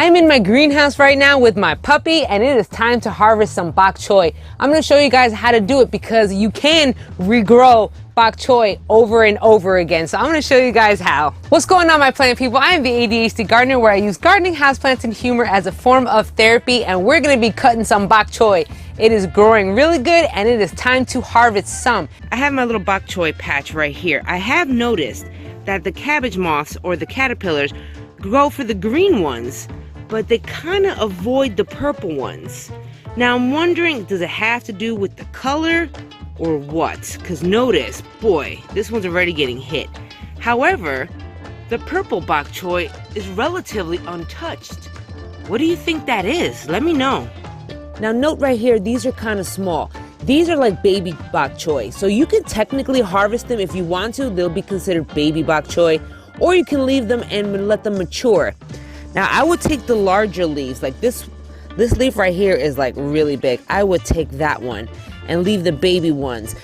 I'm in my greenhouse right now with my puppy, and it is time to harvest some bok choy. I'm going to show you guys how to do it because you can regrow bok choy over and over again. So I'm going to show you guys how. What's going on, my plant people? I am the ADHD gardener, where I use gardening, houseplants, and humor as a form of therapy, and we're going to be cutting some bok choy. It is growing really good, and it is time to harvest some. I have my little bok choy patch right here. I have noticed that the cabbage moths, or the caterpillars, grow for the green ones, but they kind of avoid the purple ones. Now I'm wondering, does it have to do with the color or what? Because notice, boy, this one's already getting hit. However, the purple bok choy is relatively untouched. What do you think that is? Let me know. Now note right here, these are kind of small. These are like baby bok choy. So you can technically harvest them if you want to. They'll be considered baby bok choy. Or you can leave them and let them mature. Now I would take the larger leaves, like this leaf right here is like really big. I would take that one and leave the baby ones.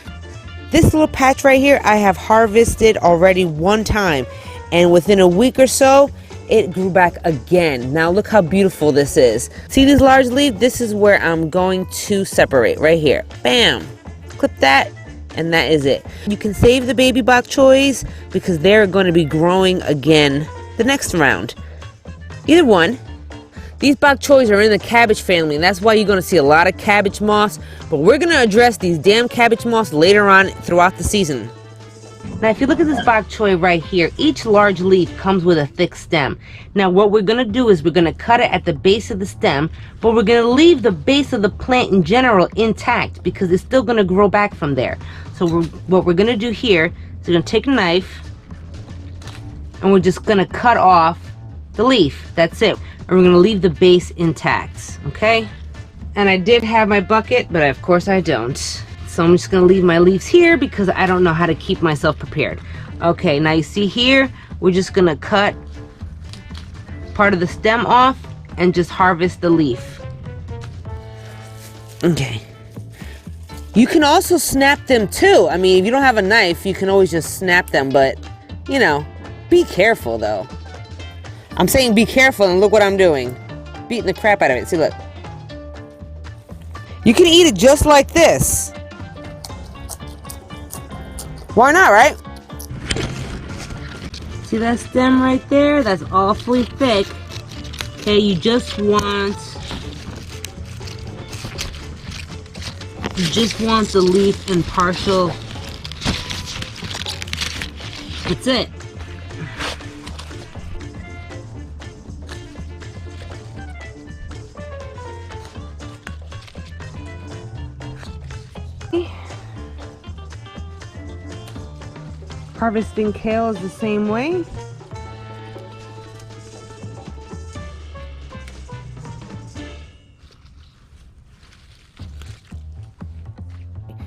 This little patch right here, I have harvested already one time, and within a week or so, it grew back again. Now look how beautiful this is. See these large leaves? This is where I'm going to separate right here. Bam! Clip that. And that is it. You can save the baby bok choys because they're going to be growing again the next round. Either one. These bok choys are in the cabbage family, and that's why you're going to see a lot of cabbage moths. But we're going to address these damn cabbage moths later on throughout the season. Now if you look at this bok choy right here, each large leaf comes with a thick stem. Now what we're going to do is we're going to cut it at the base of the stem, but we're going to leave the base of the plant in general intact because it's still going to grow back from there. So what we're going to do here is we're going to take a knife and we're just going to cut off the leaf. That's it. And we're going to leave the base intact. Okay? And I did have my bucket, but of course I don't. So I'm just going to leave my leaves here because I don't know how to keep myself prepared. Okay, now you see here, we're just going to cut part of the stem off and just harvest the leaf. Okay. You can also snap them too. I mean, if you don't have a knife, you can always just snap them, but, you know, be careful though. I'm saying be careful, and look what I'm doing. Beating the crap out of it. See, look. You can eat it just like this. Why not, right? See that stem right there? That's awfully thick. Okay, you just want the leaf in partial. That's it. Harvesting kale is the same way.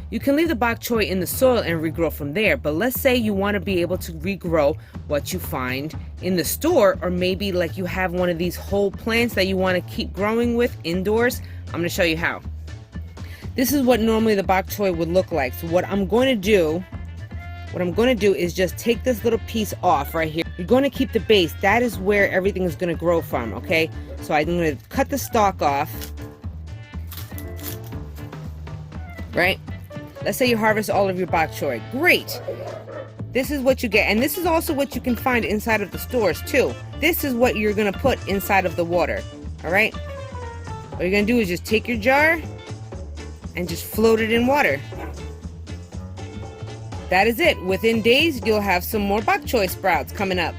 You can leave the bok choy in the soil and regrow from there, but let's say you want to be able to regrow what you find in the store, or maybe like you have one of these whole plants that you want to keep growing with indoors. I'm going to show you how. This is what normally the bok choy would look like. So what I'm going to do is just take this little piece off right here. You're going to keep the base. That is where everything is going to grow from, okay? So I'm going to cut the stalk off. Right? Let's say you harvest all of your bok choy. Great! This is what you get. And this is also what you can find inside of the stores too. This is what you're going to put inside of the water. Alright? What you're going to do is just take your jar and just float it in water. That is it. Within days, you'll have some more bok choy sprouts coming up.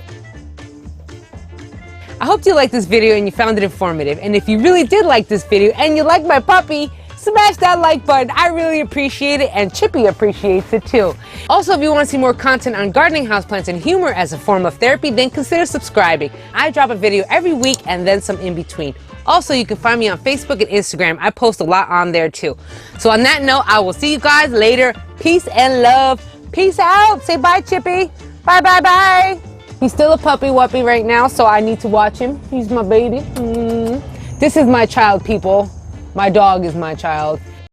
I hope you liked this video and you found it informative. And if you really did like this video and you like my puppy, smash that like button. I really appreciate it, and Chippy appreciates it too. Also, if you want to see more content on gardening, houseplants, and humor as a form of therapy, then consider subscribing. I drop a video every week and then some in between. Also, you can find me on Facebook and Instagram. I post a lot on there too. So on that note, I will see you guys later. Peace and love. Peace out. Say bye, Chippy. Bye, bye, bye. He's still a puppy wuppy right now, so I need to watch him. He's my baby. This is my child, people. My dog is my child.